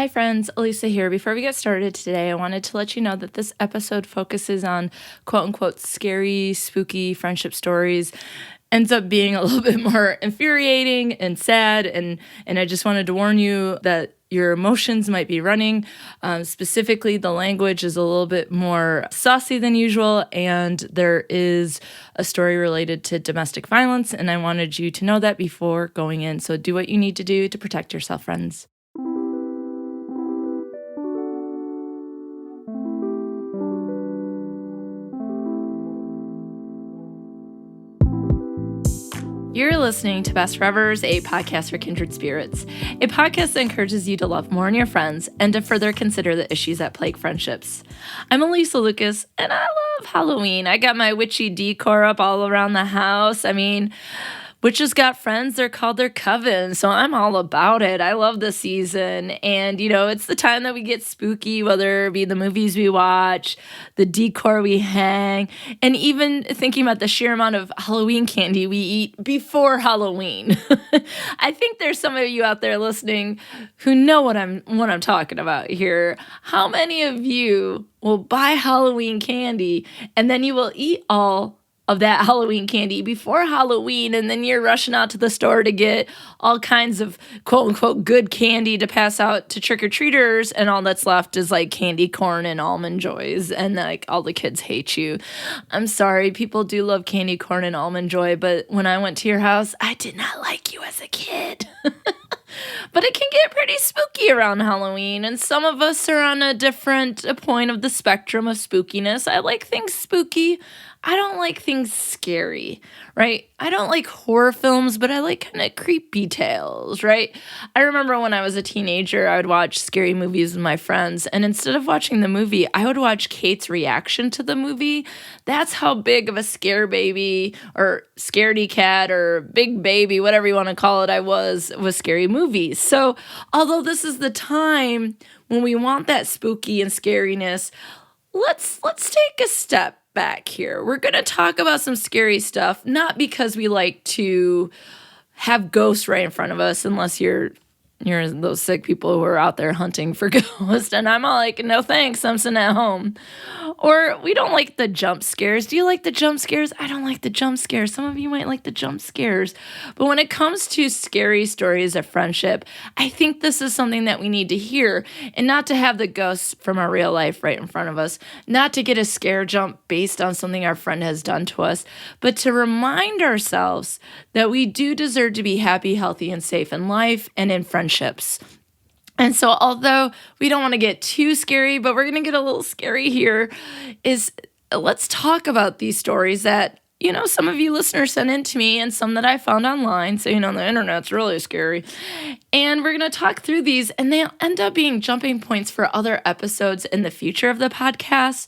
Hi friends, Alysa here. Before we get started today, I wanted to let you know that this episode focuses on quote-unquote scary, spooky friendship stories. Ends up being a little bit more infuriating and sad, and I just wanted to warn you that your emotions might be running. Specifically, the language is a little bit more saucy than usual, and there is a story related to domestic violence, and I wanted you to know that before going in. So do what you need to do to protect yourself, friends. You're listening to Best Forevers, a podcast for kindred spirits, a podcast that encourages you to love more in your friends and to further consider the issues that plague friendships. I'm Alysa Lucas, and I love Halloween. I got my witchy decor up all around the house. I mean, witches got friends, they're called their coven, so I'm all about it. I love the season, and it's the time that we get spooky, whether it be the movies we watch, the decor we hang, and even thinking about the sheer amount of Halloween candy we eat before Halloween. I think there's some of you out there listening who know what I'm talking about here. How many of you will buy Halloween candy and then you will eat all of that Halloween candy before Halloween, and then you're rushing out to the store to get all kinds of quote-unquote good candy to pass out to trick-or-treaters, and all that's left is like candy corn and almond joys, and like all the kids hate you. I'm sorry, people do love candy corn and almond joy, but when I went to your house, I did not like you as a kid. But it can get pretty spooky around Halloween, and some of us are on a different point of the spectrum of spookiness. I like things spooky. I don't like things scary, right? I don't like horror films, but I like kind of creepy tales, right? I remember when I was a teenager, I would watch scary movies with my friends, and instead of watching the movie, I would watch Kate's reaction to the movie. That's how big of a scare baby or scaredy cat or big baby, whatever you want to call it, I was with scary movies. So although this is the time when we want that spooky and scariness, let's take a step back here. We're going to talk about some scary stuff, not because we like to have ghosts right in front of us, unless you're those sick people who are out there hunting for ghosts, and I'm all like, no thanks, I'm sitting at home. Or we don't like the jump scares. Do you like the jump scares? I don't like the jump scares. Some of you might like the jump scares. But when it comes to scary stories of friendship, I think this is something that we need to hear, and not to have the ghosts from our real life right in front of us, not to get a scare jump based on something our friend has done to us, but to remind ourselves that we do deserve to be happy, healthy, and safe in life and in friendships. And so although we don't want to get too scary, but we're going to get a little scary here, let's talk about these stories that, some of you listeners sent in to me and some that I found online. So, the internet's really scary. And we're going to talk through these, and they'll end up being jumping points for other episodes in the future of the podcast.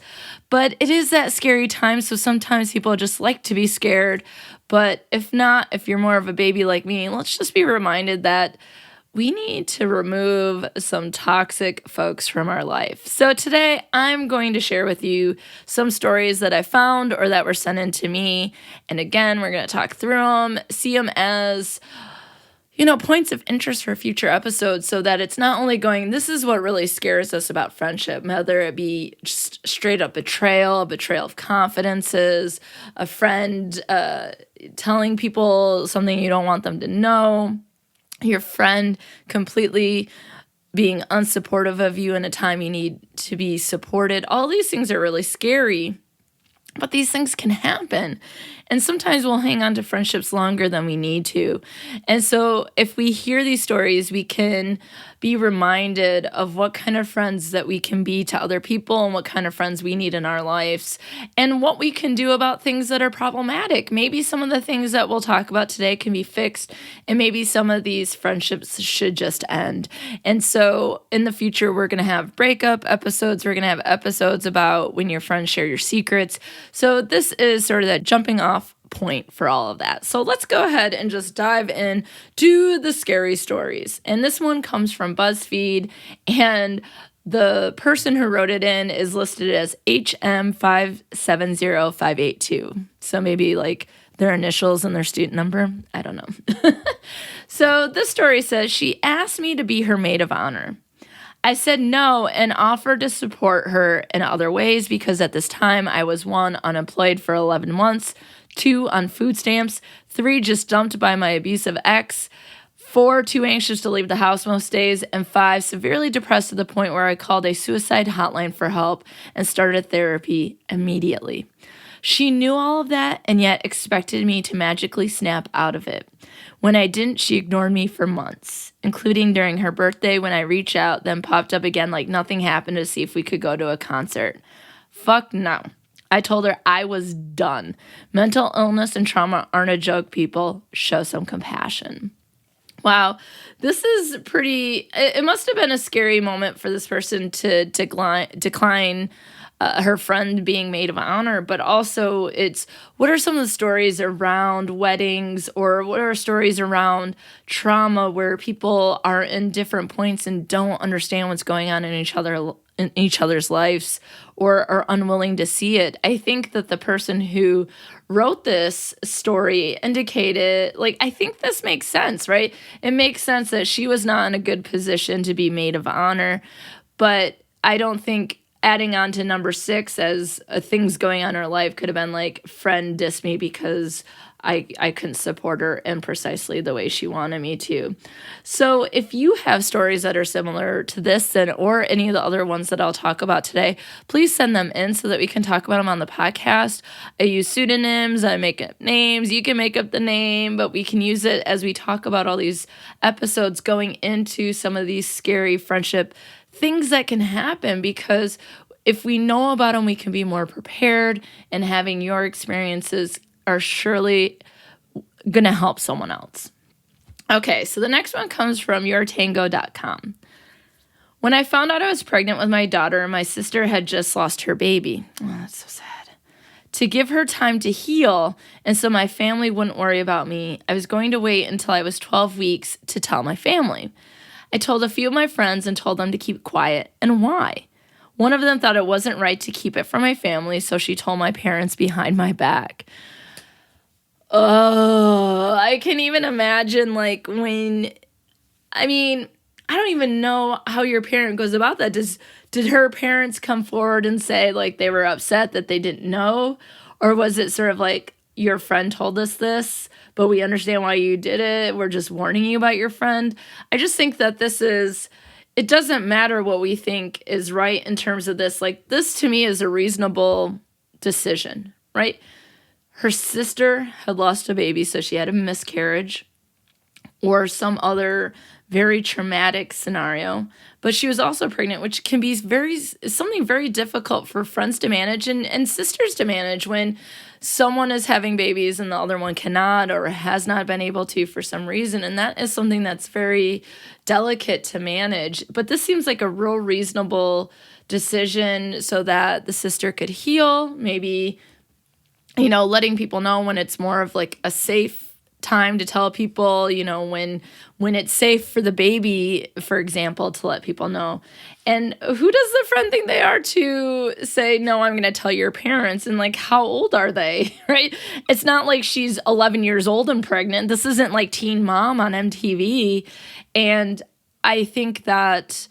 But it is that scary time, so sometimes people just like to be scared. But if not, if you're more of a baby like me, let's just be reminded that we need to remove some toxic folks from our life. So today I'm going to share with you some stories that I found or that were sent in to me. And again, we're going to talk through them, see them as, points of interest for future episodes, so that it's not only going, this is what really scares us about friendship, whether it be just straight up betrayal, a betrayal of confidences, a friend telling people something you don't want them to know, your friend completely being unsupportive of you in a time you need to be supported. All these things are really scary, but these things can happen. And sometimes we'll hang on to friendships longer than we need to. And so if we hear these stories, we can be reminded of what kind of friends that we can be to other people and what kind of friends we need in our lives and what we can do about things that are problematic. Maybe some of the things that we'll talk about today can be fixed, and maybe some of these friendships should just end. And so in the future, we're going to have breakup episodes. We're going to have episodes about when your friends share your secrets. So this is sort of that jumping off point for all of that. So let's go ahead and just dive in to the scary stories. And this one comes from BuzzFeed, and the person who wrote it in is listed as HM570582. So maybe like their initials and their student number. I don't know. So this story says, she asked me to be her maid of honor. I said no and offered to support her in other ways because at this time I was 1, unemployed for 11 months, 2, on food stamps, 3, just dumped by my abusive ex, 4, too anxious to leave the house most days, and 5, severely depressed to the point where I called a suicide hotline for help and started therapy immediately. She knew all of that and yet expected me to magically snap out of it. When I didn't, she ignored me for months, including during her birthday when I reached out, then popped up again like nothing happened to see if we could go to a concert. Fuck no. I told her I was done. Mental illness and trauma aren't a joke, people. Show some compassion. Wow, this is pretty, it must have been a scary moment for this person to decline her friend being maid of honor, but also it's what are some of the stories around weddings or what are stories around trauma where people are in different points and don't understand what's going on in each other's lives or are unwilling to see it. I think that the person who wrote this story indicated, like, I think this makes sense, right? It makes sense that she was not in a good position to be maid of honor, but I don't think adding on to number 6 as things going on in her life could have been like, friend dissed me because I couldn't support her in precisely the way she wanted me to. So if you have stories that are similar to this or any of the other ones that I'll talk about today, please send them in so that we can talk about them on the podcast. I use pseudonyms, I make up names. You can make up the name, but we can use it as we talk about all these episodes going into some of these scary friendship things that can happen, because if we know about them, we can be more prepared, and having your experiences are surely going to help someone else. Okay, so the next one comes from yourtango.com. When I found out I was pregnant with my daughter, my sister had just lost her baby. Oh, that's so sad. To give her time to heal, and so my family wouldn't worry about me, I was going to wait until I was 12 weeks to tell my family. I told a few of my friends and told them to keep quiet, and why? One of them thought it wasn't right to keep it from my family, so she told my parents behind my back. Oh, I can even imagine, like, I don't even know how your parent goes about that. Did her parents come forward and say, like, they were upset that they didn't know? Or was it sort of like, your friend told us this, but we understand why you did it. We're just warning you about your friend. I just think that it doesn't matter what we think is right in terms of this. Like, this to me is a reasonable decision, right? Her sister had lost a baby, so she had a miscarriage or some other very traumatic scenario, but she was also pregnant, which can be something very difficult for friends to manage and sisters to manage when someone is having babies and the other one cannot or has not been able to for some reason. And that is something that's very delicate to manage. But this seems like a real reasonable decision so that the sister could heal, maybe, letting people know when it's more of like a safe time to tell people, when it's safe for the baby, for example, to let people know. And who does the friend think they are to say, no, I'm going to tell your parents? And like, how old are they, right? It's not like she's 11 years old and pregnant. This isn't like Teen Mom on MTV. And I think that,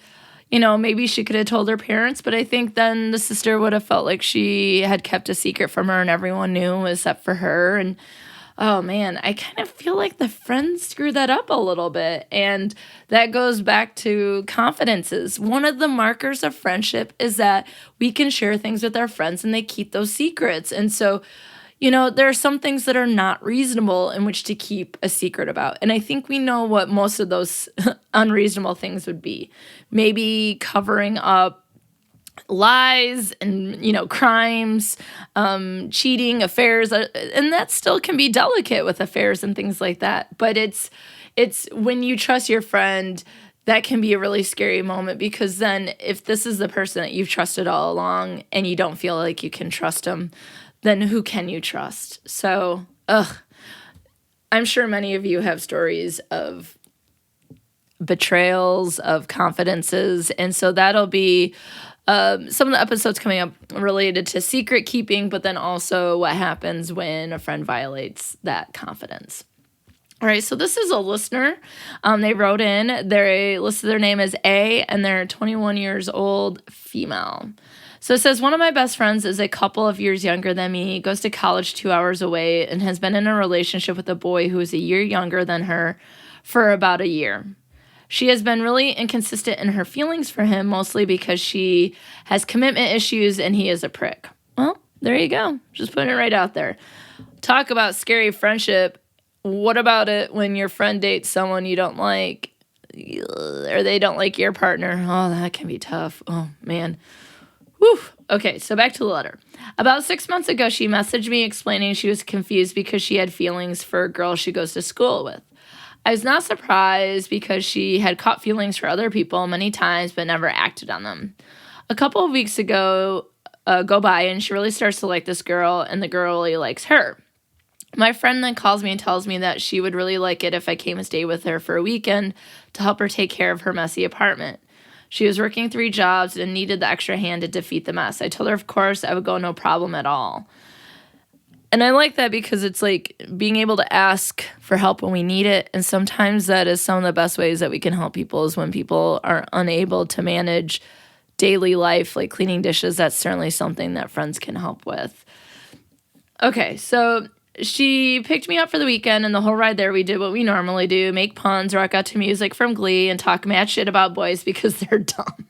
maybe she could have told her parents, but I think then the sister would have felt like she had kept a secret from her and everyone knew except for her. And oh man, I kind of feel like the friends screw that up a little bit. And that goes back to confidences. One of the markers of friendship is that we can share things with our friends and they keep those secrets. And so, there are some things that are not reasonable in which to keep a secret about. And I think we know what most of those unreasonable things would be. Maybe covering up lies and, crimes, cheating, affairs, and that still can be delicate with affairs and things like that. But it's when you trust your friend, that can be a really scary moment, because then if this is the person that you've trusted all along and you don't feel like you can trust them, then who can you trust? So, I'm sure many of you have stories of betrayals, of confidences, and so that'll be some of the episodes coming up related to secret keeping, but then also what happens when a friend violates that confidence. All right, so this is a listener. They wrote in. They listed their name as A, and they're 21 years old, female. So it says, one of my best friends is a couple of years younger than me, goes to college 2 hours away, and has been in a relationship with a boy who is a year younger than her for about a year. She has been really inconsistent in her feelings for him, mostly because she has commitment issues and he is a prick. Well, there you go. Just putting it right out there. Talk about scary friendship. What about it when your friend dates someone you don't like, or they don't like your partner? Oh, that can be tough. Oh, man. Whew. Okay, so back to the letter. About 6 months ago, she messaged me explaining she was confused because she had feelings for a girl she goes to school with. I was not surprised because she had caught feelings for other people many times but never acted on them. A couple of weeks ago go by and she really starts to like this girl and the girl really likes her. My friend then calls me and tells me that she would really like it if I came and stayed with her for a weekend to help her take care of her messy apartment. She was working 3 jobs and needed the extra hand to defeat the mess. I told her, of course, I would go no problem at all. And I like that because it's like being able to ask for help when we need it. And sometimes that is some of the best ways that we can help people is when people are unable to manage daily life, like cleaning dishes. That's certainly something that friends can help with. Okay, so she picked me up for the weekend, and the whole ride there we did what we normally do, make puns, rock out to music from Glee, and talk mad shit about boys because they're dumb.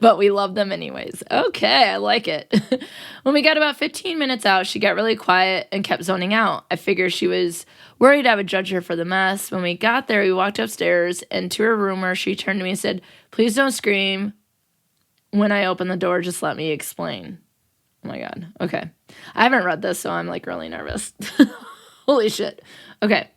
But we love them anyways. Okay, I like it. When we got about 15 minutes out, she got really quiet and kept zoning out. I figured she was worried I would judge her for the mess. When we got there, we walked upstairs and to her room where she turned to me and said, "Please don't scream. When I open the door, just let me explain." Oh my God. Okay. I haven't read this, so I'm like really nervous. Holy shit. Okay.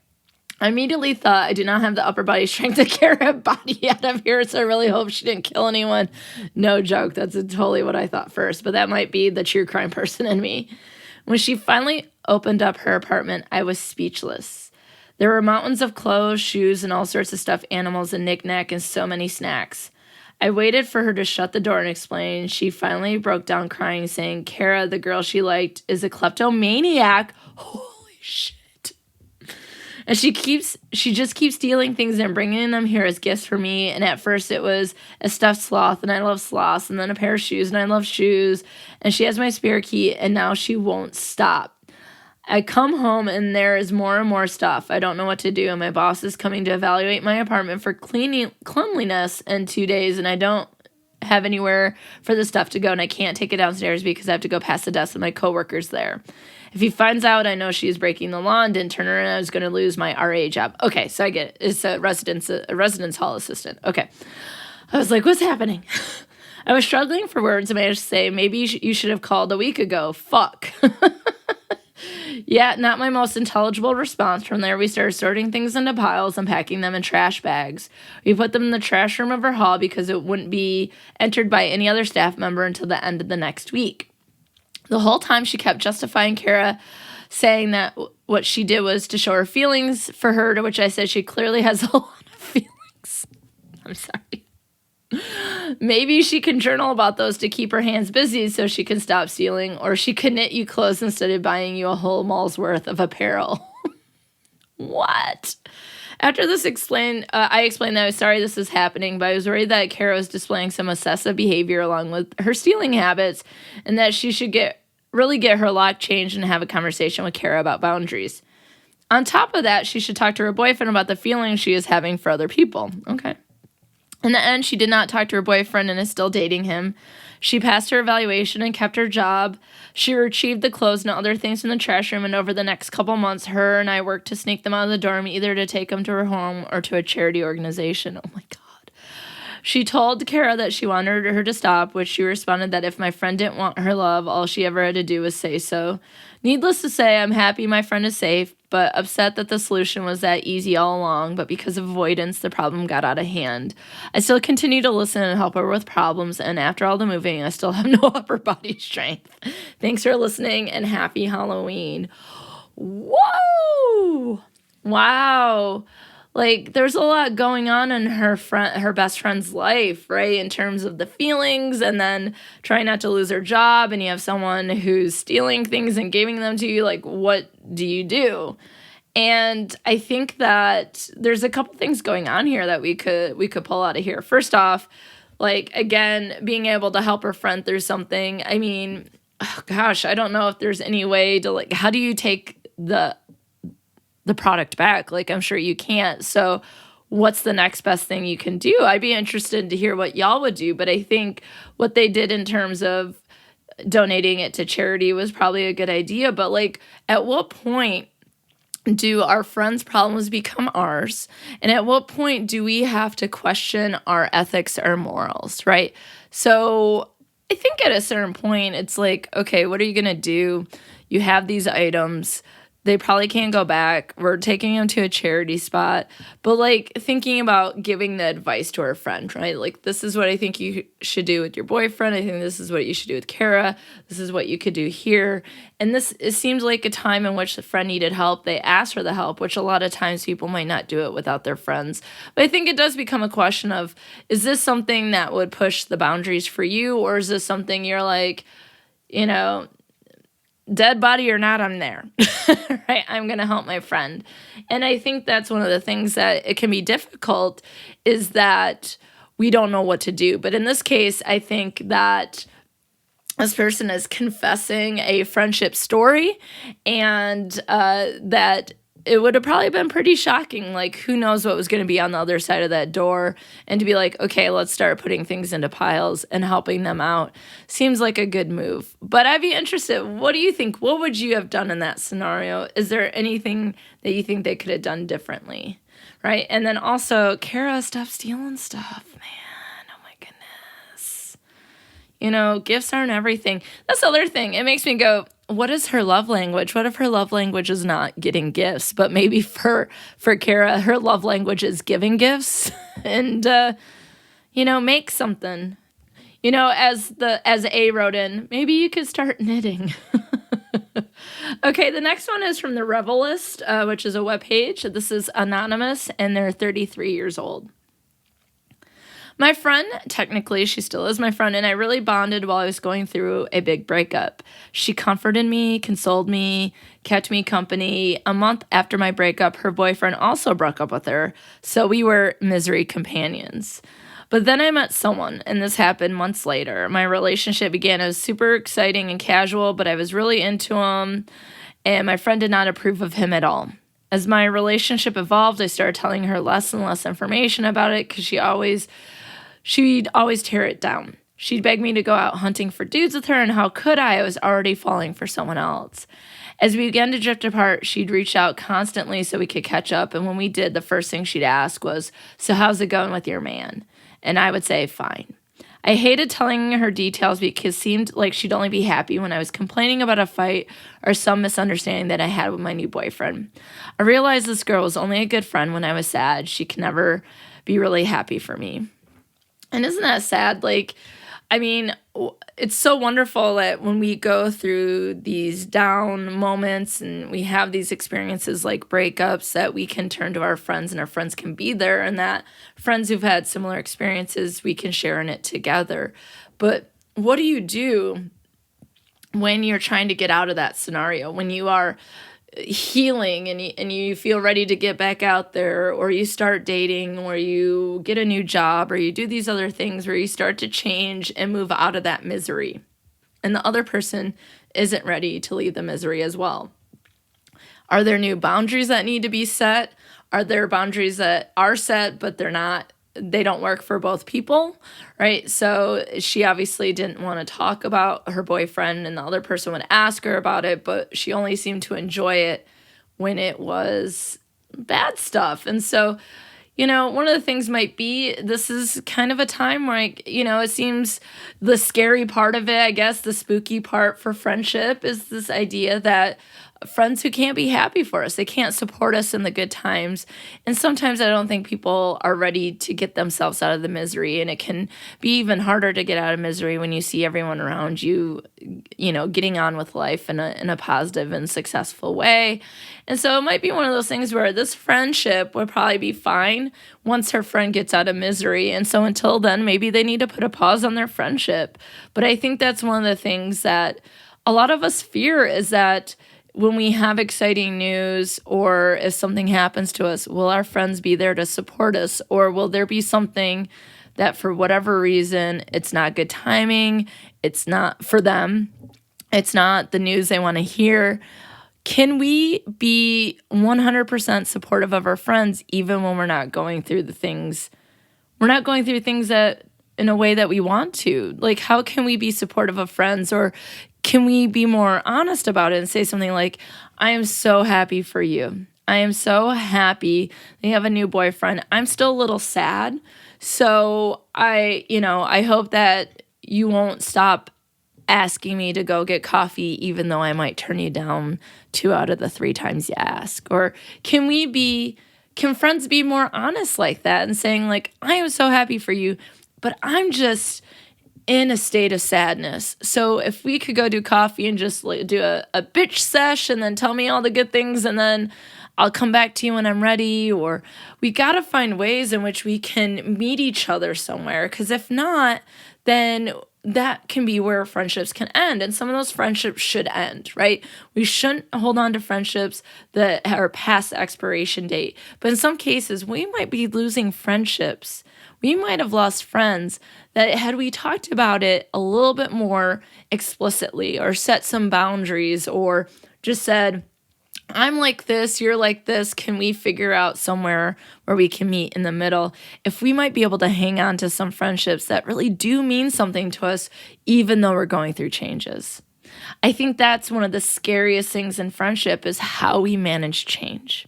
I immediately thought I do not have the upper body strength to carry a body out of here, so I really hope she didn't kill anyone. No joke. That's totally what I thought first, but that might be the true crime person in me. When she finally opened up her apartment, I was speechless. There were mountains of clothes, shoes, and all sorts of stuffed animals and knick-knack and so many snacks. I waited for her to shut the door and explain. She finally broke down crying, saying, "Kara, the girl she liked, is a kleptomaniac." Holy shit. And she just keeps stealing things and bringing them here as gifts for me. And at first it was a stuffed sloth, and I love sloths, and then a pair of shoes, and I love shoes. And she has my spare key, and now she won't stop. I come home, and there is more and more stuff. I don't know what to do, and my boss is coming to evaluate my apartment for cleanliness in 2 days, and I don't have anywhere for the stuff to go, and I can't take it downstairs because I have to go past the desk of my coworkers there. If he finds out I know she's breaking the law and didn't turn her in, I was going to lose my RA job. Okay, so I get it. It's a residence hall assistant. Okay. I was like, what's happening? I was struggling for words and managed to say, maybe you should have called a week ago. Fuck. Yeah, not my most intelligible response. From there, we started sorting things into piles and packing them in trash bags. We put them in the trash room of our hall because it wouldn't be entered by any other staff member until the end of the next week. The whole time, she kept justifying Kara, saying that what she did was to show her feelings for her, to which I said she clearly has a lot of feelings. I'm sorry. Maybe she can journal about those to keep her hands busy so she can stop stealing, or she could knit you clothes instead of buying you a whole mall's worth of apparel. What? After this I explained that I was sorry this is happening, but I was worried that Kara was displaying some obsessive behavior along with her stealing habits, and that she should really get her lock changed and have a conversation with Kara about boundaries. On top of that, she should talk to her boyfriend about the feelings she is having for other people. Okay. In the end, she did not talk to her boyfriend and is still dating him. She passed her evaluation and kept her job. She retrieved the clothes and other things from the trash room, and over the next couple months, her and I worked to sneak them out of the dorm, either to take them to her home or to a charity organization. Oh my God. She told Kara that she wanted her to stop, which she responded that if my friend didn't want her love, all she ever had to do was say so. Needless to say, I'm happy my friend is safe, but upset that the solution was that easy all along, but because of avoidance, the problem got out of hand. I still continue to listen and help her with problems, and after all the moving, I still have no upper body strength. Thanks for listening, and happy Halloween. Whoa! Wow. Like, there's a lot going on in her best friend's life, right? In terms of the feelings, and then trying not to lose her job, and you have someone who's stealing things and giving them to you. Like, what do you do? And I think that there's a couple things going on here that we could pull out of here. First off, like, again, being able to help her friend through something. I mean, oh gosh, I don't know if there's any way to, like, how do you take the product back? Like, I'm sure you can't. So what's the next best thing you can do? I'd be interested to hear what y'all would do. But I think what they did in terms of donating it to charity was probably a good idea. But, like, at what point do our friends' problems become ours? And at what point do we have to question our ethics or morals, right? So I think at a certain point, it's like, okay, what are you going to do? You have these items. They probably can't go back. We're taking them to a charity spot. But, like, thinking about giving the advice to our friend, right? Like, this is what I think you should do with your boyfriend. I think this is what you should do with Kara. This is what you could do here. And it seems like a time in which the friend needed help. They asked for the help, which a lot of times people might not do it without their friends. But I think it does become a question of, is this something that would push the boundaries for you? Or is this something you're like, you know, dead body or not, I'm there, right? I'm going to help my friend. And I think that's one of the things that it can be difficult, is that we don't know what to do. But in this case, I think that this person is confessing a friendship story, and that it would have probably been pretty shocking. Like, who knows what was going to be on the other side of that door, and to be like, okay, let's start putting things into piles and helping them out seems like a good move. But I'd be interested, what do you think? What would you have done in that scenario? Is there anything that you think they could have done differently, right? And then also, Kara, stop stealing stuff, man. Oh my goodness. You know, gifts aren't everything. That's the other thing. It makes me go, what is her love language? What if her love language is not getting gifts, but maybe for Kara, her love language is giving gifts? And make something. As A wrote in, maybe you could start knitting. Okay, the next one is from the Revelist, which is a webpage. This is anonymous, and they're 33 years old. My friend, technically, she still is my friend, and I really bonded while I was going through a big breakup. She comforted me, consoled me, kept me company. A month after my breakup, her boyfriend also broke up with her, so we were misery companions. But then I met someone, and this happened months later. My relationship began as super exciting and casual, but I was really into him, and my friend did not approve of him at all. As my relationship evolved, I started telling her less and less information about it, because she'd always tear it down. She'd beg me to go out hunting for dudes with her, and how could I? I was already falling for someone else. As we began to drift apart, she'd reach out constantly so we could catch up, and when we did, the first thing she'd ask was, "So how's it going with your man?" And I would say, "Fine." I hated telling her details because it seemed like she'd only be happy when I was complaining about a fight or some misunderstanding that I had with my new boyfriend. I realized this girl was only a good friend when I was sad. She could never be really happy for me. And isn't that sad? Like, I mean, it's so wonderful that when we go through these down moments and we have these experiences like breakups, that we can turn to our friends and our friends can be there, and that friends who've had similar experiences, we can share in it together. But what do you do when you're trying to get out of that scenario, when you are healing and you feel ready to get back out there, or you start dating, or you get a new job, or you do these other things where you start to change and move out of that misery, and the other person isn't ready to leave the misery as well? Are there new boundaries that need to be set? Are there boundaries that are set but they don't work for both people, right? So she obviously didn't want to talk about her boyfriend, and the other person would ask her about it, but she only seemed to enjoy it when it was bad stuff. And so, one of the things might be, this is kind of a time where, it seems the scary part of it, I guess, the spooky part for friendship is this idea that friends who can't be happy for us, they can't support us in the good times. And sometimes I don't think people are ready to get themselves out of the misery. And it can be even harder to get out of misery when you see everyone around you, getting on with life in a positive and successful way. And so it might be one of those things where this friendship would probably be fine once her friend gets out of misery. And so until then, maybe they need to put a pause on their friendship. But I think that's one of the things that a lot of us fear, is that when we have exciting news or if something happens to us, will our friends be there to support us? Or will there be something that for whatever reason, it's not good timing, it's not for them, it's not the news they want to hear? Can we be 100% supportive of our friends even when we're not going through the things? We're not going through things that in a way that we want to. Like, how can we be supportive of friends? Or can we be more honest about it and say something like, I am so happy for you. I am so happy that you have a new boyfriend. I'm still a little sad. So I hope that you won't stop asking me to go get coffee, even though I might turn you down 2 out of the 3 times you ask. Or can friends be more honest like that and saying like, I am so happy for you, but I'm just in a state of sadness. So if we could go do coffee and just do a bitch sesh and then tell me all the good things and then I'll come back to you when I'm ready. Or we got to find ways in which we can meet each other somewhere. Because if not, then that can be where friendships can end. And some of those friendships should end, right? We shouldn't hold on to friendships that are past expiration date. But in some cases, we might be losing friendships. We might have lost friends that had we talked about it a little bit more explicitly or set some boundaries or just said, I'm like this, you're like this, can we figure out somewhere where we can meet in the middle? If we might be able to hang on to some friendships that really do mean something to us, even though we're going through changes. I think that's one of the scariest things in friendship is how we manage change.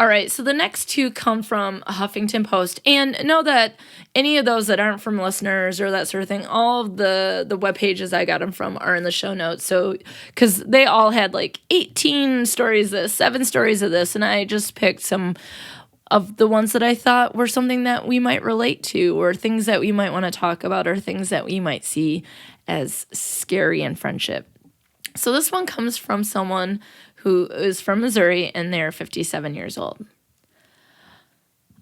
All right, so the next 2 come from Huffington Post. And know that any of those that aren't from listeners or that sort of thing, all of the web pages I got them from are in the show notes. So, because they all had like 18 stories of this, 7 stories of this, and I just picked some of the ones that I thought were something that we might relate to or things that we might want to talk about or things that we might see as scary in friendship. So this one comes from someone who is from Missouri, and they're 57 years old.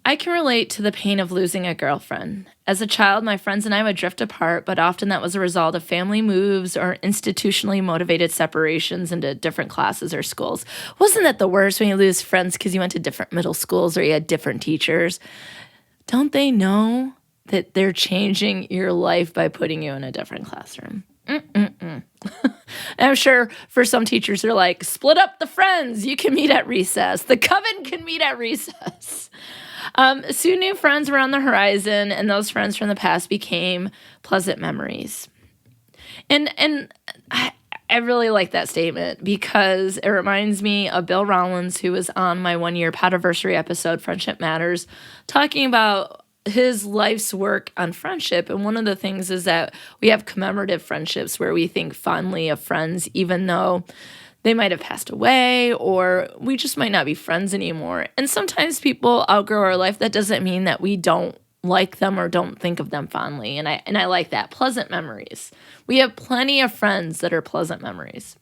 I can relate to the pain of losing a girlfriend. As a child, my friends and I would drift apart, but often that was a result of family moves or institutionally motivated separations into different classes or schools. Wasn't that the worst when you lose friends because you went to different middle schools or you had different teachers? Don't they know that they're changing your life by putting you in a different classroom? I'm sure for some teachers they're like, split up the friends. You can meet at recess. The coven can meet at recess. Soon new friends were on the horizon, and those friends from the past became pleasant memories. And I really like that statement because it reminds me of Bill Rollins, who was on my 1-year Podiversary episode, Friendship Matters, talking about his life's work on friendship. And one of the things is that we have commemorative friendships where we think fondly of friends, even though they might have passed away or we just might not be friends anymore. And sometimes people outgrow our life. That doesn't mean that we don't like them or don't think of them fondly. And I like that. Pleasant memories. We have plenty of friends that are pleasant memories.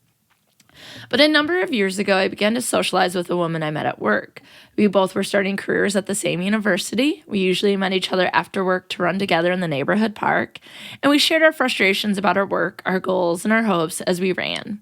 But a number of years ago, I began to socialize with a woman I met at work. We both were starting careers at the same university. We usually met each other after work to run together in the neighborhood park, and we shared our frustrations about our work, our goals, and our hopes as we ran.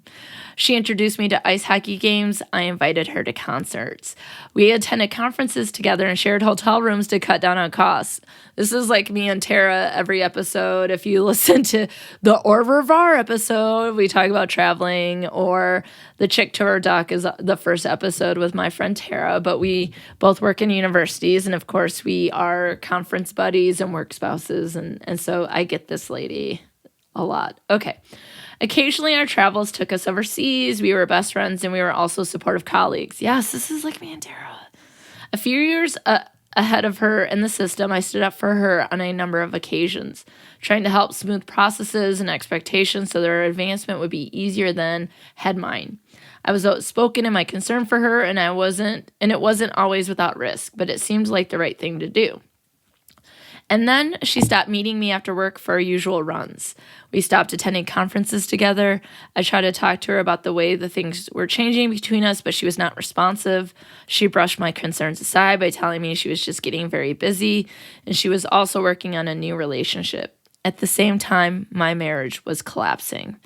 She introduced me to ice hockey games. I invited her to concerts. We attended conferences together and shared hotel rooms to cut down on costs. This is like me and Tara every episode. If you listen to the Orvervar episode, we talk about traveling, or the Chick Tour Doc is the first episode with my friend Tara, but we both work in universities, and of course we are conference buddies and work spouses, and so I get this lady a lot. Okay. Occasionally, our travels took us overseas. We were best friends, and we were also supportive colleagues. Yes, this is like me and Tara. A few years ahead of her in the system, I stood up for her on a number of occasions, trying to help smooth processes and expectations so that her advancement would be easier than had mine. I was outspoken in my concern for her, and it wasn't always without risk, but it seemed like the right thing to do. And then she stopped meeting me after work for our usual runs. We stopped attending conferences together. I tried to talk to her about the way the things were changing between us, but she was not responsive. She brushed my concerns aside by telling me she was just getting very busy, and she was also working on a new relationship. At the same time, my marriage was collapsing.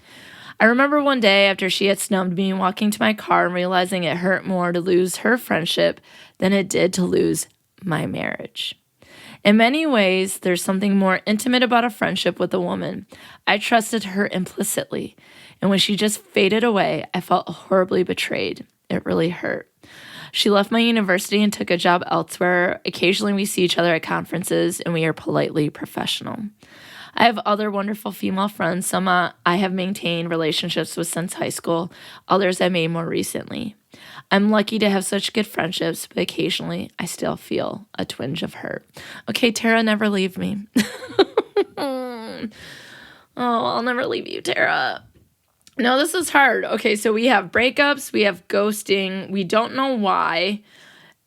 I remember one day after she had snubbed me walking to my car and realizing it hurt more to lose her friendship than it did to lose my marriage. In many ways, there's something more intimate about a friendship with a woman. I trusted her implicitly, and when she just faded away, I felt horribly betrayed. It really hurt. She left my university and took a job elsewhere. Occasionally, we see each other at conferences, and we are politely professional. I have other wonderful female friends. Some I have maintained relationships with since high school. Others I made more recently. I'm lucky to have such good friendships, but occasionally I still feel a twinge of hurt. Okay, Tara, never leave me. Oh, I'll never leave you, Tara. No, this is hard. Okay, so we have breakups, we have ghosting, we don't know why,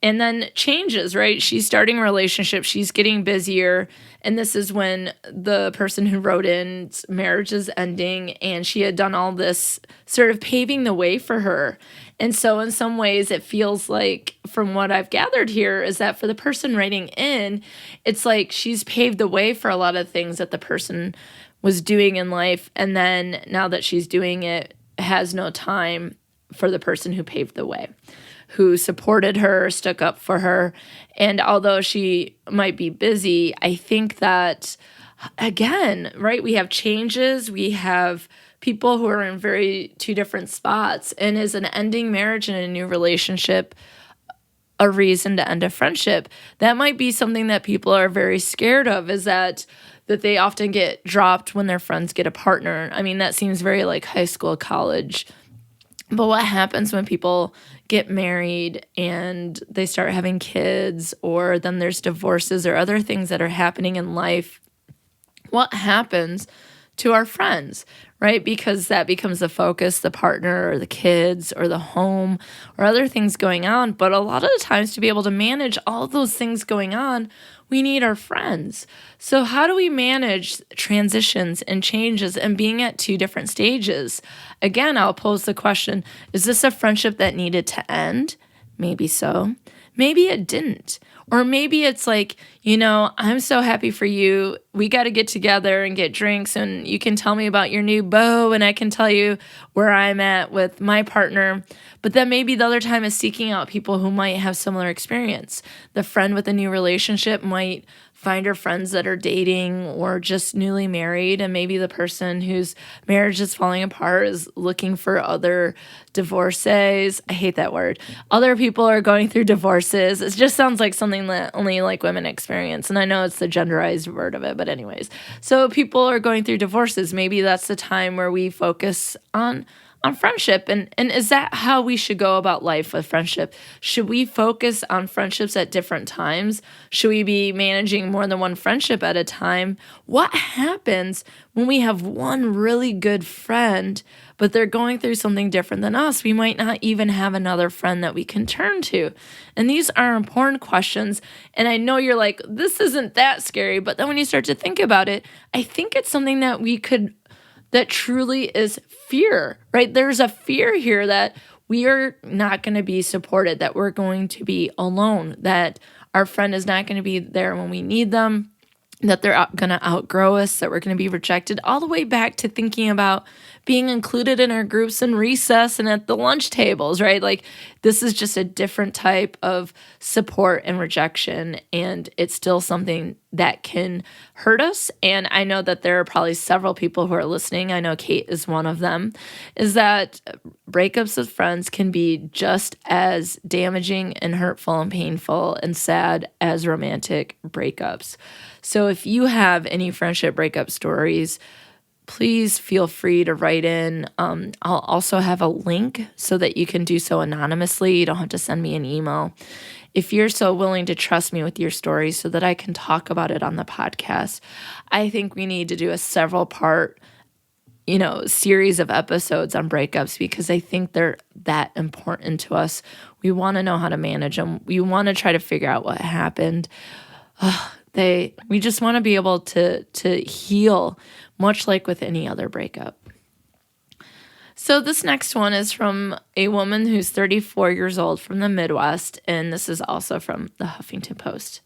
and then changes, right? She's starting a relationship, she's getting busier, and this is when the person who wrote in marriage is ending, and she had done all this sort of paving the way for her. And so in some ways it feels like, from what I've gathered here, is that for the person writing in, it's like she's paved the way for a lot of things that the person was doing in life, and then now that she's doing it, has no time for the person who paved the way, who supported her, stuck up for her. And although she might be busy, I think that, again, right, we have changes, we have people who are in very two different spots. And is an ending marriage and a new relationship a reason to end a friendship? That might be something that people are very scared of, is that they often get dropped when their friends get a partner. I mean, that seems very like high school, college. But what happens when people get married and they start having kids, or then there's divorces or other things that are happening in life? What happens to our friends, right? Because that becomes the focus, the partner or the kids or the home or other things going on. But a lot of the times, to be able to manage all those things going on, we need our friends. So how do we manage transitions and changes and being at two different stages? Again, I'll pose the question, is this a friendship that needed to end? Maybe so. Maybe it didn't. Or maybe it's like, I'm so happy for you. We got to get together and get drinks, and you can tell me about your new beau, and I can tell you where I'm at with my partner. But then maybe the other time is seeking out people who might have similar experience. The friend with a new relationship might find her friends that are dating or just newly married, and maybe the person whose marriage is falling apart is looking for other divorcees. I hate that word. Other people are going through divorces. It just sounds like something that only like women experience, and I know it's the genderized word of it, but anyways. So people are going through divorces. Maybe that's the time where we focus on friendship. And is that how we should go about life with friendship? Should we focus on friendships at different times? Should we be managing more than one friendship at a time? What happens when we have one really good friend, but they're going through something different than us? We might not even have another friend that we can turn to. And these are important questions. And I know you're like, this isn't that scary. But then when you start to think about it, I think it's something that truly is fear, right? There's a fear here that we are not going to be supported, that we're going to be alone, that our friend is not going to be there when we need them, that they're going to outgrow us, that we're going to be rejected, all the way back to thinking about being included in our groups in recess and at the lunch tables, right? Like, this is just a different type of support and rejection, and it's still something that can hurt us. And I know that there are probably several people who are listening, I know Kate is one of them, is that breakups with friends can be just as damaging and hurtful and painful and sad as romantic breakups. So if you have any friendship breakup stories, please feel free to write in. I'll also have a link so that you can do so anonymously. You don't have to send me an email. If you're so willing to trust me with your stories so that I can talk about it on the podcast, I think we need to do a several-part, series of episodes on breakups, because I think they're that important to us. We want to know how to manage them. We want to try to figure out what happened. We just want to be able to heal, much like with any other breakup. So this next one is from a woman who's 34 years old from the Midwest, and this is also from the Huffington Post.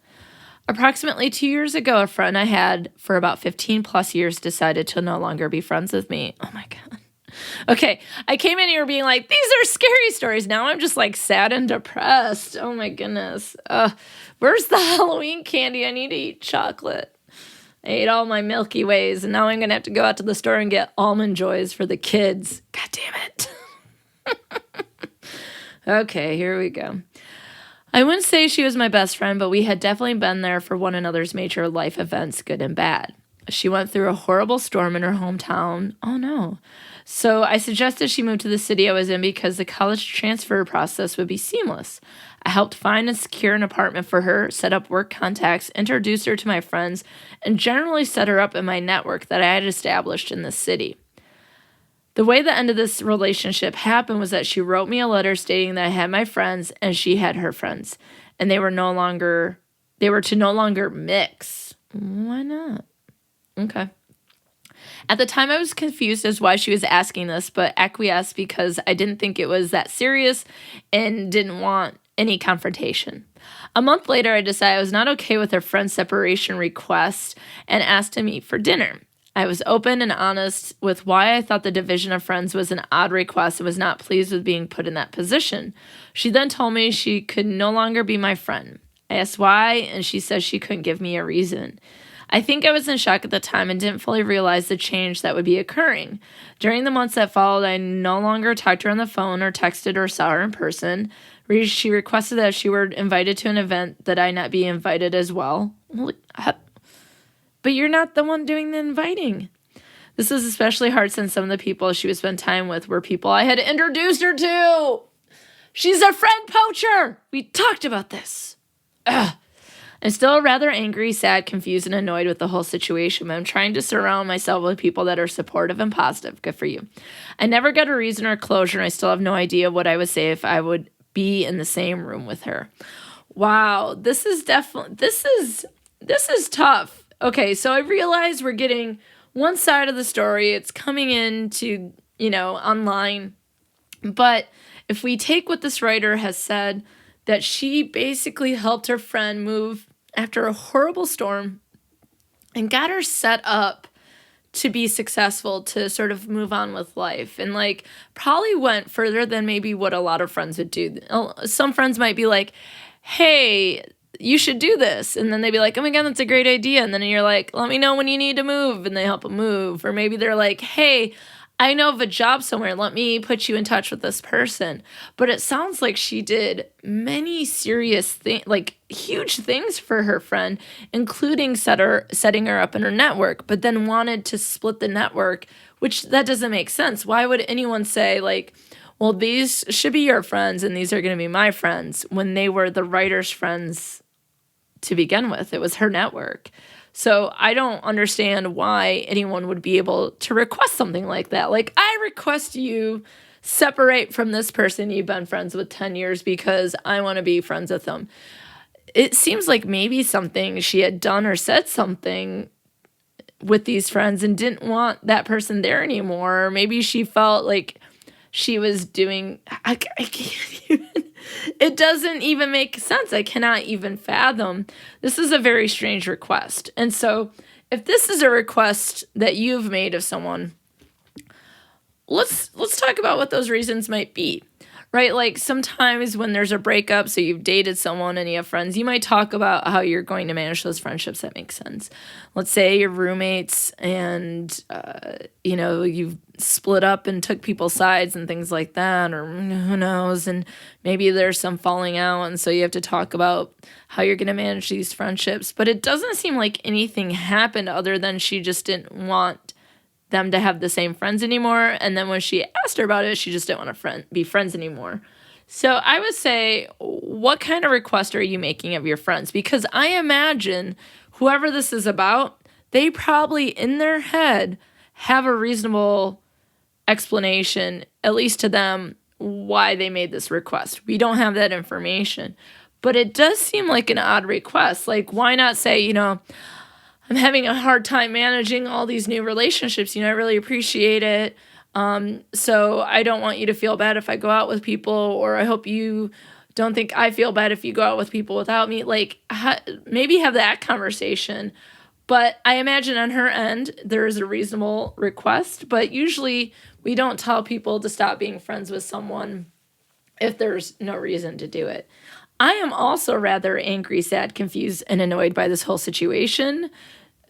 Approximately 2 years ago, a friend I had for about 15 plus years decided to no longer be friends with me. Oh my God. Okay, I came in here being like, these are scary stories. Now I'm just like sad and depressed. Oh my goodness. Where's the Halloween candy? I need to eat chocolate. I ate all my Milky Ways, and now I'm going to have to go out to the store and get Almond Joys for the kids. God damn it. Okay, here we go. I wouldn't say she was my best friend, but we had definitely been there for one another's major life events, good and bad. She went through a horrible storm in her hometown. Oh no. So I suggested she move to the city I was in because the college transfer process would be seamless. I helped find and secure an apartment for her, set up work contacts, introduced her to my friends, and generally set her up in my network that I had established in the city. The way the end of this relationship happened was that she wrote me a letter stating that I had my friends and she had her friends, and they were to no longer mix. Why not? Okay. At the time, I was confused as why she was asking this, but acquiesced because I didn't think it was that serious and didn't want any confrontation. A month later, I decided I was not okay with her friend's separation request and asked to meet for dinner. I was open and honest with why I thought the division of friends was an odd request and was not pleased with being put in that position. She then told me she could no longer be my friend. I asked why, and she said she couldn't give me a reason. I think I was in shock at the time and didn't fully realize the change that would be occurring. During the months that followed, I no longer talked to her on the phone or texted or saw her in person. She requested that if she were invited to an event that I not be invited as well. But you're not the one doing the inviting. This was especially hard since some of the people she would spend time with were people I had introduced her to. She's a friend poacher. We talked about this. Ugh. I'm still rather angry, sad, confused, and annoyed with the whole situation, but I'm trying to surround myself with people that are supportive and positive. Good for you. I never got a reason or closure, and I still have no idea what I would say if I would be in the same room with her. Wow, this is tough. Okay, so I realize we're getting one side of the story. It's coming into, online. But if we take what this writer has said, that she basically helped her friend move after a horrible storm and got her set up to be successful, to sort of move on with life, and probably went further than maybe what a lot of friends would do. Some friends might be like, hey, you should do this. And then they'd be like, oh my God, that's a great idea. And then you're like, let me know when you need to move. And they help them move. Or maybe they're like, hey, I know of a job somewhere. Let me put you in touch with this person. But it sounds like she did many serious things, huge things for her friend, including setting her up in her network, but then wanted to split the network, which that doesn't make sense. Why would anyone say well, these should be your friends and these are going to be my friends when they were the writer's friends to begin with? It was her network. So I don't understand why anyone would be able to request something like that. I request you separate from this person you've been friends with 10 years because I want to be friends with them. It seems like maybe something she had done or said something with these friends and didn't want that person there anymore. Or maybe she felt like she was doing, I can't even, it doesn't even make sense. I cannot even fathom. This is a very strange request. And so if this is a request that you've made of someone, let's talk about what those reasons might be, right? Sometimes when there's a breakup, so you've dated someone and you have friends, you might talk about how you're going to manage those friendships. That makes sense. Let's say you're roommates and, you've split up and took people's sides and things like that, or who knows, and maybe there's some falling out, and so you have to talk about how you're going to manage these friendships. But it doesn't seem like anything happened other than she just didn't want them to have the same friends anymore, and then when she asked her about it, she just didn't want to be friends anymore. So I would say, what kind of request are you making of your friends? Because I imagine whoever this is about, they probably in their head have a reasonable explanation, at least to them, why they made this request. We don't have that information, but it does seem like an odd request. Why not say, I'm having a hard time managing all these new relationships. I really appreciate it. So I don't want you to feel bad if I go out with people, or I hope you don't think I feel bad if you go out with people without me. Maybe have that conversation. But I imagine on her end, there is a reasonable request, but usually we don't tell people to stop being friends with someone if there's no reason to do it. I am also rather angry, sad, confused, and annoyed by this whole situation.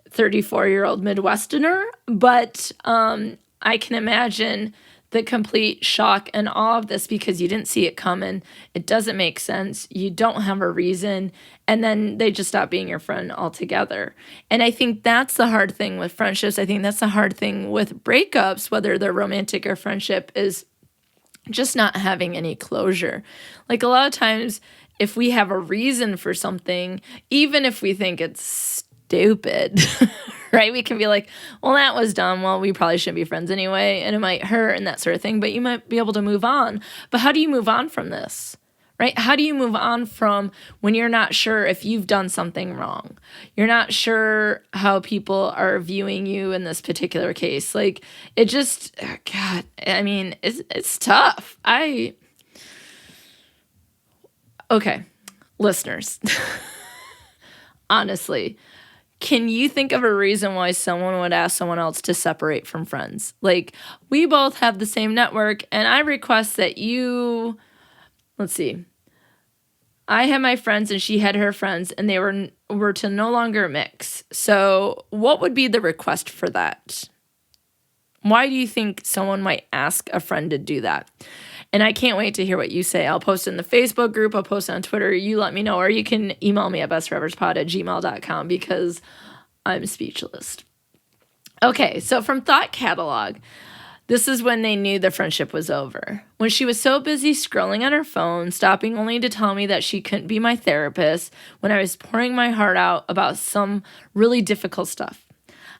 34-year-old Midwesterner, but I can imagine the complete shock and awe of this because you didn't see it coming. It doesn't make sense. You don't have a reason. And then they just stop being your friend altogether. And I think that's the hard thing with friendships. I think that's the hard thing with breakups, whether they're romantic or friendship, is just not having any closure. Like a lot of times, if we have a reason for something, even if we think it's stupid, right? We can be like, well, that was dumb. Well, we probably shouldn't be friends anyway, and it might hurt and that sort of thing, but you might be able to move on. But how do you move on from this, right? How do you move on from when you're not sure if you've done something wrong? You're not sure how people are viewing you in this particular case. Like, it just, God, I mean, it's tough. Okay, listeners, honestly, can you think of a reason why someone would ask someone else to separate from friends? Like, we both have the same network, and I request that you, let's see, I had my friends and she had her friends, and they were to no longer mix. So what would be the request for that? Why do you think someone might ask a friend to do that? And I can't wait to hear what you say. I'll post in the Facebook group. I'll post on Twitter. You let me know. Or you can email me at bestforeverspod@gmail.com because I'm speechless. Okay, so from Thought Catalog, this is when they knew the friendship was over. When she was so busy scrolling on her phone, stopping only to tell me that she couldn't be my therapist when I was pouring my heart out about some really difficult stuff.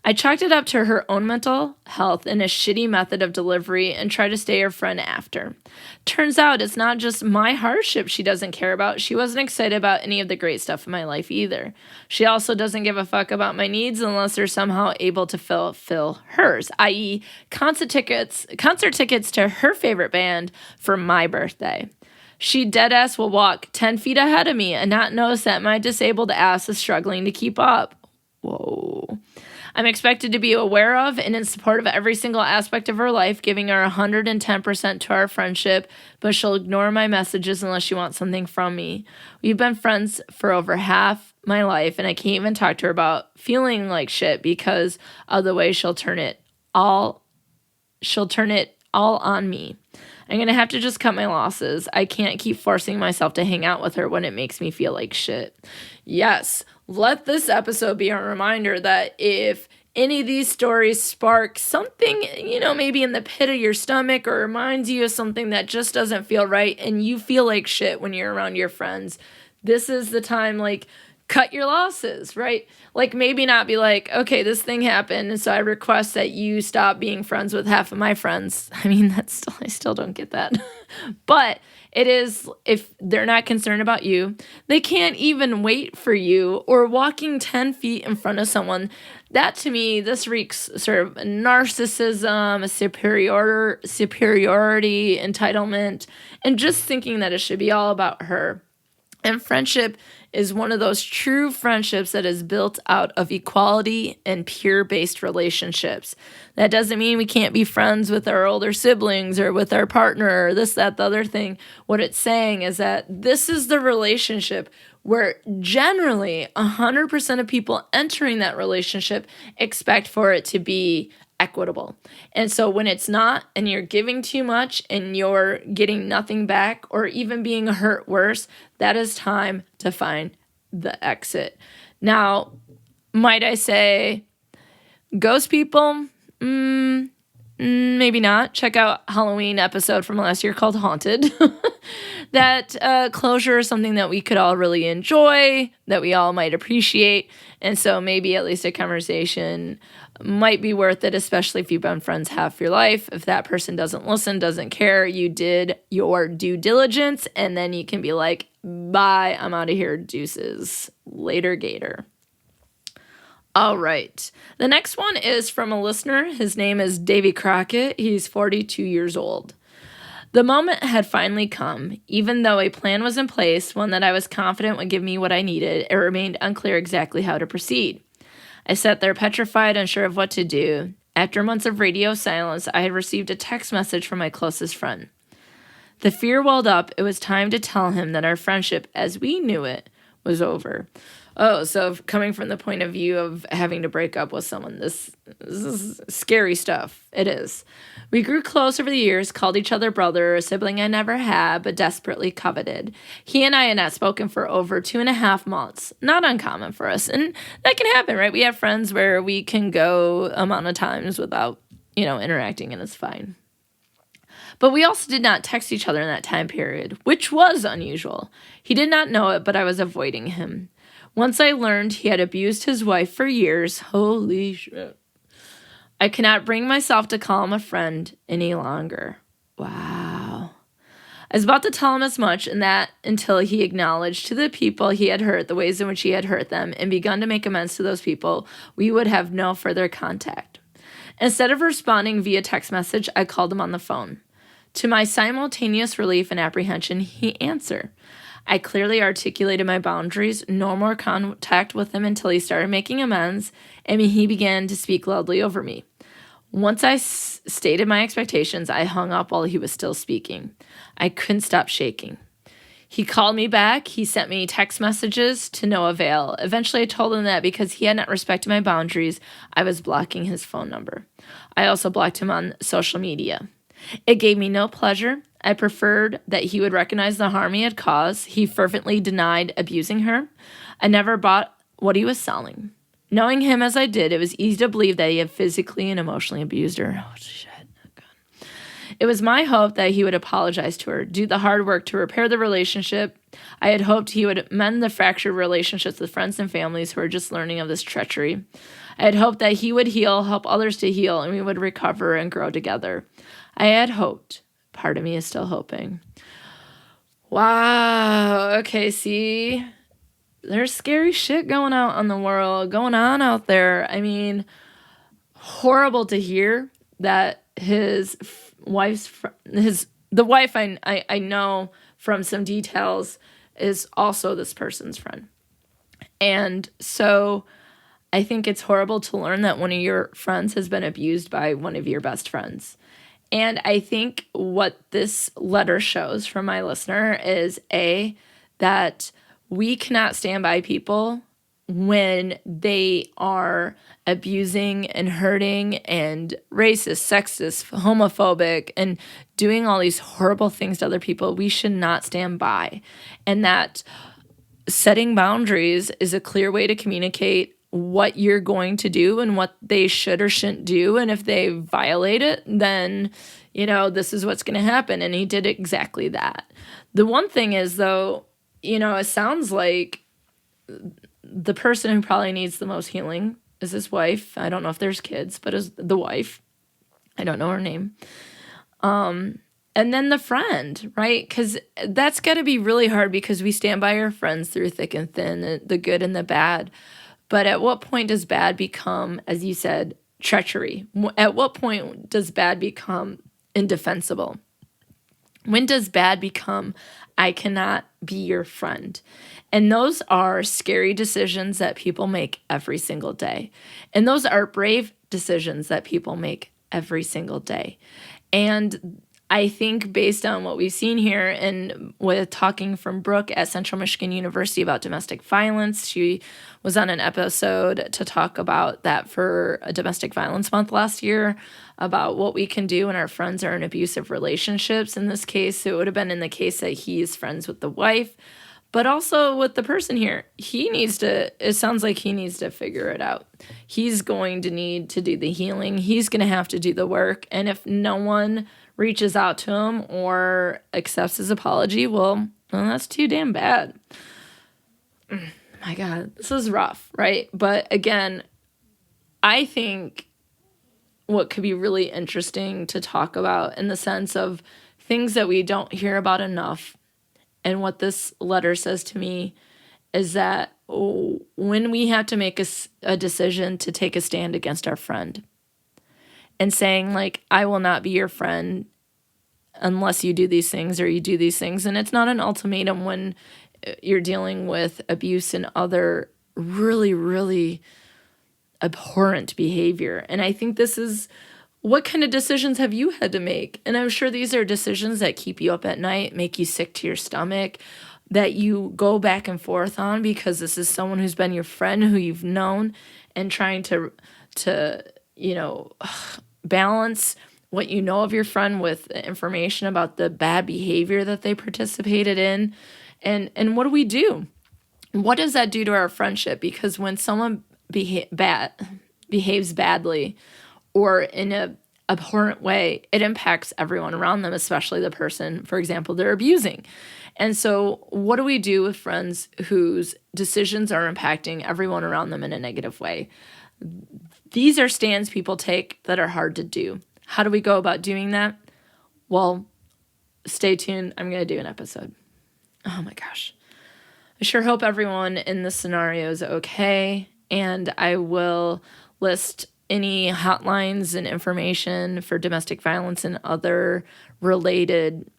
I chalked it up to her own mental health and a shitty method of delivery and tried to stay her friend after. Turns out it's not just my hardship she doesn't care about. She wasn't excited about any of the great stuff in my life either. She also doesn't give a fuck about my needs unless they're somehow able to fulfill hers, i.e. concert tickets to her favorite band for my birthday. She deadass will walk 10 feet ahead of me and not notice that my disabled ass is struggling to keep up. Whoa. I'm expected to be aware of and in support of every single aspect of her life, giving her 110% to our friendship, but she'll ignore my messages unless she wants something from me. We've been friends for over half my life, and I can't even talk to her about feeling like shit because of the way she'll turn it all on me. I'm going to have to just cut my losses. I can't keep forcing myself to hang out with her when it makes me feel like shit. Yes, let this episode be a reminder that if any of these stories spark something, maybe in the pit of your stomach or reminds you of something that just doesn't feel right and you feel like shit when you're around your friends, this is the time, cut your losses, right? Maybe not be like, okay, this thing happened, and so I request that you stop being friends with half of my friends. I mean, I still don't get that. But it is, if they're not concerned about you, they can't even wait for you, or walking 10 feet in front of someone. That, to me, this reeks sort of narcissism, superiority, entitlement, and just thinking that it should be all about her. And friendship is one of those true friendships that is built out of equality and peer-based relationships. That doesn't mean we can't be friends with our older siblings or with our partner or this, that, the other thing. What it's saying is that this is the relationship where generally 100% of people entering that relationship expect for it to be equitable. And so when it's not, and you're giving too much and you're getting nothing back or even being hurt worse, that is time to find the exit. Now, might I say, ghost people? Maybe not. Check out Halloween episode from last year called Haunted. That closure is something that we could all really enjoy, that we all might appreciate. And so maybe at least a conversation might be worth it, especially if you've been friends half your life. If that person doesn't listen, doesn't care, you did your due diligence, and then you can be like, bye, I'm out of here, deuces. Later, gator. All right. The next one is from a listener. His name is Davy Crockett. He's 42 years old. The moment had finally come. Even though a plan was in place, one that I was confident would give me what I needed, it remained unclear exactly how to proceed. I sat there petrified, unsure of what to do. After months of radio silence, I had received a text message from my closest friend. The fear welled up. It was time to tell him that our friendship, as we knew it, was over. Oh, so coming from the point of view of having to break up with someone, this is scary stuff. It is. We grew close over the years, called each other brother, a sibling I never had, but desperately coveted. He and I had not spoken for over 2.5 months. Not uncommon for us. And that can happen, right? We have friends where we can go amount of times without, interacting, and it's fine. But we also did not text each other in that time period, which was unusual. He did not know it, but I was avoiding him. Once I learned he had abused his wife for years, holy shit, I cannot bring myself to call him a friend any longer. Wow. I was about to tell him as much, and that until he acknowledged to the people he had hurt the ways in which he had hurt them and begun to make amends to those people, we would have no further contact. Instead of responding via text message, I called him on the phone. To my simultaneous relief and apprehension, he answered. I clearly articulated my boundaries, no more contact with him until he started making amends, and he began to speak loudly over me. Once I stated my expectations, I hung up while he was still speaking. I couldn't stop shaking. He called me back. He sent me text messages to no avail. Eventually, I told him that because he had not respected my boundaries, I was blocking his phone number. I also blocked him on social media. It gave me no pleasure. I preferred that he would recognize the harm he had caused. He fervently denied abusing her. I never bought what he was selling. Knowing him as I did, it was easy to believe that he had physically and emotionally abused her. Oh, shit. Oh, God. It was my hope that he would apologize to her, do the hard work to repair the relationship. I had hoped he would mend the fractured relationships with friends and families who were just learning of this treachery. I had hoped that he would heal, help others to heal, and we would recover and grow together. I had hoped. Part of me is still hoping. Wow. Okay, see, there's scary shit going out on out there. I mean, horrible to hear that his wife's the wife I know from some details is also this person's friend. And so I think it's horrible to learn that one of your friends has been abused by one of your best friends. And I think what this letter shows from my listener is that we cannot stand by people when they are abusing and hurting and racist, sexist, homophobic, and doing all these horrible things to other people. We should not stand by. And that setting boundaries is a clear way to communicate what you're going to do and what they should or shouldn't do. And if they violate it, then, this is what's going to happen. And he did exactly that. The one thing is, though, it sounds like the person who probably needs the most healing is his wife. I don't know if there's kids, but is the wife. I don't know her name. And then the friend, right? Because that's got to be really hard because we stand by our friends through thick and thin, the good and the bad. But at what point does bad become, as you said, treachery? At what point does bad become indefensible? When does bad become, I cannot be your friend? And those are scary decisions that people make every single day. And those are brave decisions that people make every single day. And I think based on what we've seen here and with talking from Brooke at Central Michigan University about domestic violence, she was on an episode to talk about that for a domestic violence month last year, about what we can do when our friends are in abusive relationships. In this case, it would have been in the case that he is friends with the wife, but also with the person here. It sounds like he needs to figure it out. He's going to need to do the healing. He's going to have to do the work. And if no one reaches out to him or accepts his apology, well, that's too damn bad. My God, this is rough, right? But again, I think what could be really interesting to talk about in the sense of things that we don't hear about enough, and what this letter says to me is that when we have to make a decision to take a stand against our friend, and saying, I will not be your friend unless you do these things or you do these things. And it's not an ultimatum when you're dealing with abuse and other really, really abhorrent behavior. And I think this is, what kind of decisions have you had to make? And I'm sure these are decisions that keep you up at night, make you sick to your stomach, that you go back and forth on, because this is someone who's been your friend, who you've known, and trying to balance what you know of your friend with information about the bad behavior that they participated in. And what do we do? What does that do to our friendship? Because when someone behaves badly or in a abhorrent way, it impacts everyone around them, especially the person, for example, they're abusing. And so what do we do with friends whose decisions are impacting everyone around them in a negative way? These are stands people take that are hard to do. How do we go about doing that? Well, stay tuned. I'm going to do an episode. Oh my gosh. I sure hope everyone in this scenario is okay. And I will list any hotlines and information for domestic violence and other related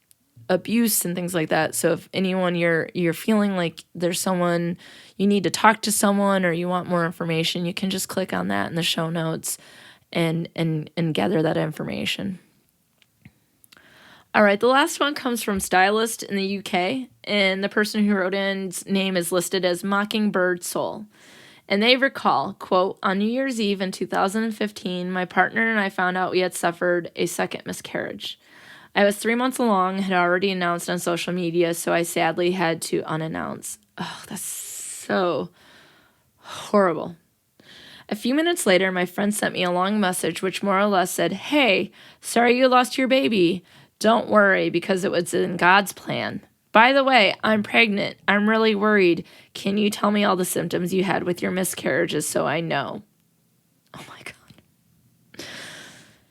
abuse and things like that. So if anyone you're feeling like there's someone you need to talk to someone, or you want more information, you can just click on that in the show notes and gather that information. All right, the last one comes from Stylist in the UK, and the person who wrote in's name is listed as Mockingbird Soul. And they recall, quote, "On New Year's Eve in 2015, my partner and I found out we had suffered a second miscarriage. I was 3 months along, had already announced on social media, so I sadly had to unannounce." Oh, that's so horrible. A few minutes later, my friend sent me a long message which more or less said, "Hey, sorry you lost your baby. Don't worry, because it was in God's plan. By the way, I'm pregnant. I'm really worried. Can you tell me all the symptoms you had with your miscarriages so I know?" Oh my God.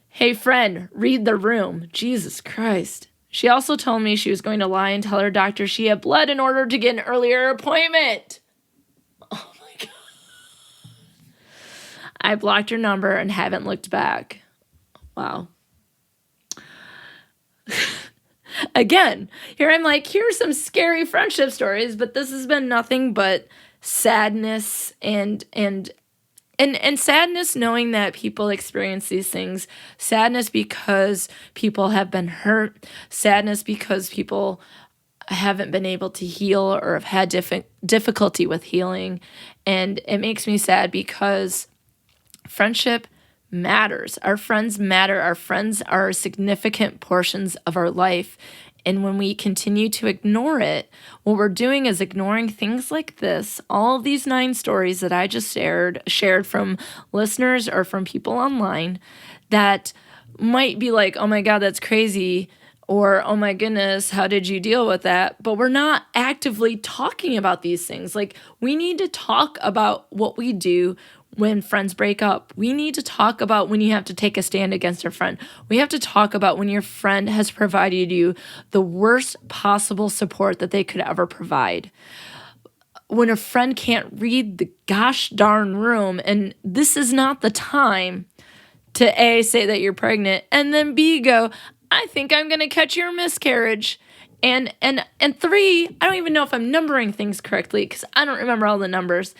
Hey friend, read the room. Jesus Christ. She also told me she was going to lie and tell her doctor she had bled in order to get an earlier appointment. Oh my God. I blocked her number and haven't looked back. Wow. Again, here I'm like, here's some scary friendship stories, but this has been nothing but sadness and sadness knowing that people experience these things, sadness because people have been hurt, sadness because people haven't been able to heal or have had difficulty with healing. And it makes me sad because friendship matters. Our friends matter. Our friends are significant portions of our life. And when we continue to ignore it, what we're doing is ignoring things like this, all of these 9 stories that I just shared from listeners or from people online that might be like, oh my God, that's crazy. Or, oh my goodness, how did you deal with that? But we're not actively talking about these things. Like, we need to talk about what we do when friends break up. We need to talk about when you have to take a stand against your friend. We have to talk about when your friend has provided you the worst possible support that they could ever provide. When a friend can't read the gosh darn room, and this is not the time to A, say that you're pregnant, and then B, go, I think I'm going to catch your miscarriage. And 3, I don't even know if I'm numbering things correctly because I don't remember all the numbers.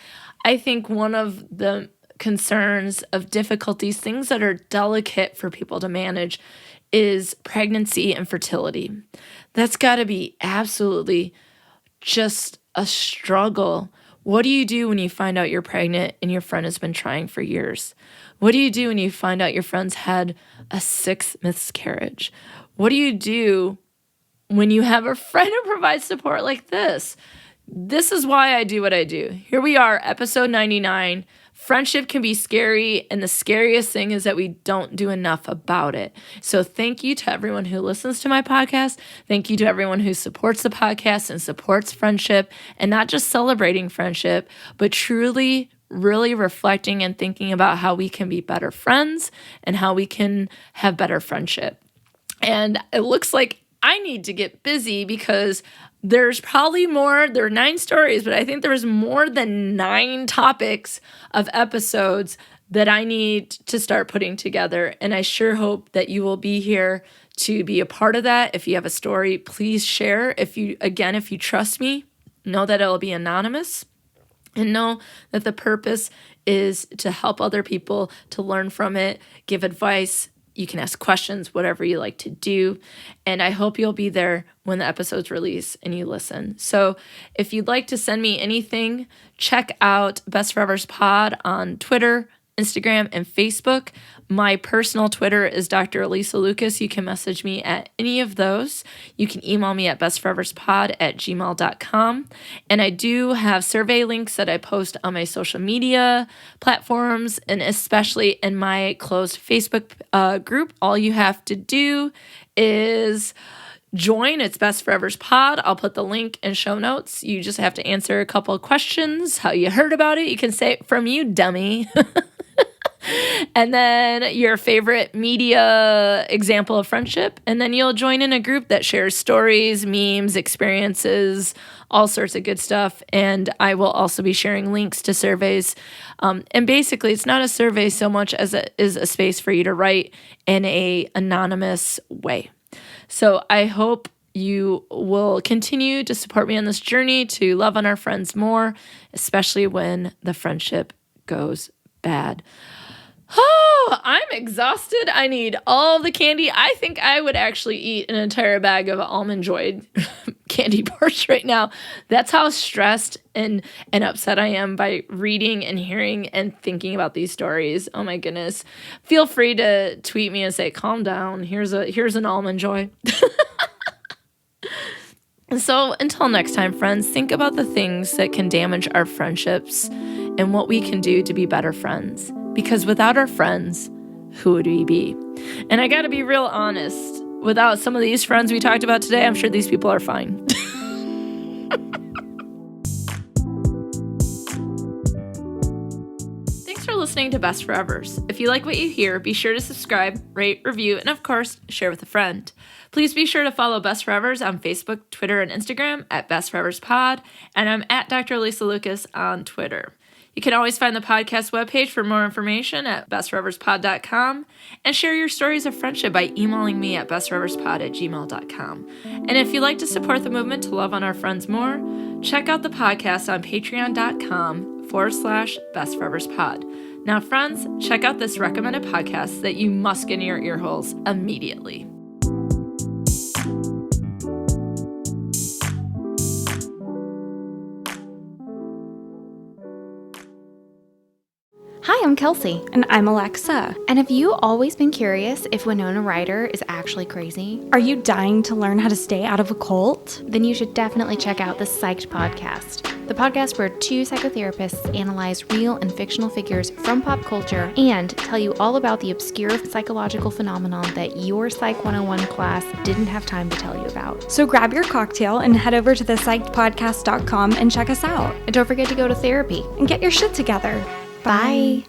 I think one of the concerns of difficulties, things that are delicate for people to manage, is pregnancy and fertility. That's got to be absolutely just a struggle. What do you do when you find out you're pregnant and your friend has been trying for years? What do you do when you find out your friend's had a 6th miscarriage? What do you do when you have a friend who provides support like this? This is why I do what I do. Here we are, episode 99. Friendship can be scary, and the scariest thing is that we don't do enough about it. So thank you to everyone who listens to my podcast. Thank you to everyone who supports the podcast and supports friendship, and not just celebrating friendship, but truly, really reflecting and thinking about how we can be better friends and how we can have better friendship. And it looks like I need to get busy because there's probably more. There are 9 stories, but I think there's more than 9 topics of episodes that I need to start putting together. And I sure hope that you will be here to be a part of that. If you have a story, please share. If you trust me, know that it'll be anonymous. And know that the purpose is to help other people, to learn from it, give advice. You can ask questions, whatever you like to do. And I hope you'll be there when the episodes release and you listen. So if you'd like to send me anything, check out Best Forevers Pod on Twitter, Instagram, and Facebook. My personal Twitter is Dr. Alysa Lucas. You can message me at any of those. You can email me at bestforeverspod@gmail.com. And I do have survey links that I post on my social media platforms, and especially in my closed Facebook group. All you have to do is join. It's Best Forevers Pod. I'll put the link in show notes. You just have to answer a couple of questions, how you heard about it. You can say it from you, dummy. And then your favorite media example of friendship. And then you'll join in a group that shares stories, memes, experiences, all sorts of good stuff. And I will also be sharing links to surveys. And basically, it's not a survey so much as it is a space for you to write in a anonymous way. So I hope you will continue to support me on this journey to love on our friends more, especially when the friendship goes bad. Oh, I'm exhausted. I need all the candy. I think I would actually eat an entire bag of Almond Joy candy bars right now. That's how stressed and upset I am by reading and hearing and thinking about these stories. Oh my goodness. Feel free to tweet me and say, calm down. Here's an Almond Joy. So until next time, friends, think about the things that can damage our friendships and what we can do to be better friends. Because without our friends, who would we be? And I gotta be real honest, without some of these friends we talked about today, I'm sure these people are fine. Thanks for listening to Best Forevers. If you like what you hear, be sure to subscribe, rate, review, and of course, share with a friend. Please be sure to follow Best Forevers on Facebook, Twitter, and Instagram at Best Forevers Pod, and I'm at Dr. Alysa Lucas on Twitter. You can always find the podcast webpage for more information at bestforeverspod.com and share your stories of friendship by emailing me at bestforeverspod@gmail.com. And if you'd like to support the movement to love on our friends more, check out the podcast on patreon.com/bestforeverspod. Now, friends, check out this recommended podcast that you must get in your ear holes immediately. Hi, I'm Kelsey. And I'm Alexa. And have you always been curious if Winona Ryder is actually crazy? Are you dying to learn how to stay out of a cult? Then you should definitely check out the Psyched podcast. The podcast where two psychotherapists analyze real and fictional figures from pop culture and tell you all about the obscure psychological phenomenon that your Psych 101 class didn't have time to tell you about. So grab your cocktail and head over to thepsychedpodcast.com and check us out. And don't forget to go to therapy and get your shit together. Bye.